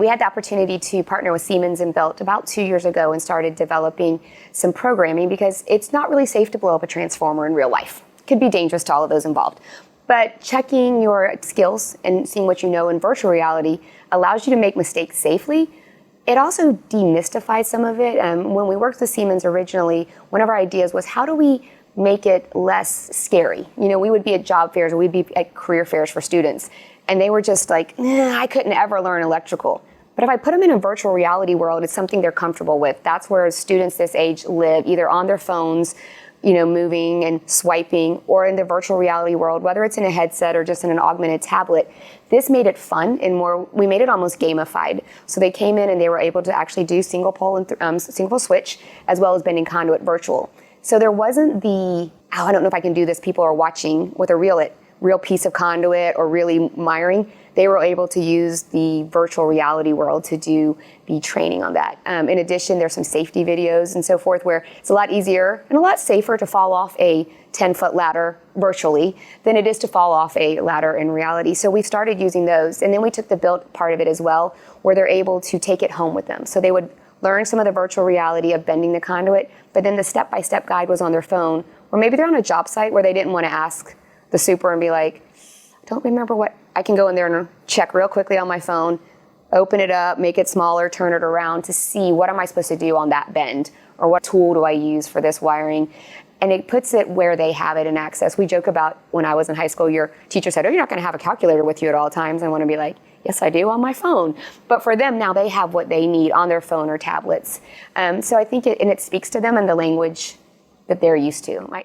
We had the opportunity to partner with Siemens and BILT about 2 years ago and started developing some programming because it's not really safe to blow up a transformer in real life. It could be dangerous to all of those involved. But checking your skills and seeing what you know in virtual reality allows you to make mistakes safely. It also demystifies some of it. When we worked with Siemens originally, one of our ideas was how do we make it less scary? You know, we would be at job fairs or we'd be at career fairs for students, and they were just like, I couldn't ever learn electrical. But if I put them in a virtual reality world, it's something they're comfortable with. That's where students this age live, either on their phones, you know, moving and swiping, or in the virtual reality world, whether it's in a headset or just in an augmented tablet. This made it fun and we made it almost gamified. So they came in and they were able to actually do single pole and single pole switch, as well as bending conduit virtual. So there wasn't I don't know if I can do this, people are watching with a real piece of conduit or really miring. They were able to use the virtual reality world to do the training on that. In addition, there's some safety videos and so forth where it's a lot easier and a lot safer to fall off a 10-foot ladder virtually than it is to fall off a ladder in reality. So we started using those. And then we took the BILT part of it as well, where they're able to take it home with them. So they would learn some of the virtual reality of bending the conduit, but then the step-by-step guide was on their phone. Or maybe they're on a job site where they didn't want to ask the super and be like, I don't remember what. I can go in there and check real quickly on my phone, open it up, make it smaller, turn it around to see what am I supposed to do on that bend, or what tool do I use for this wiring. And it puts it where they have it in access. We joke about when I was in high school, your teacher said, oh, you're not going to have a calculator with you at all times. I want to be like, yes, I do on my phone. But for them now, they have what they need on their phone or tablets. So I think it speaks to them in the language that they're used to.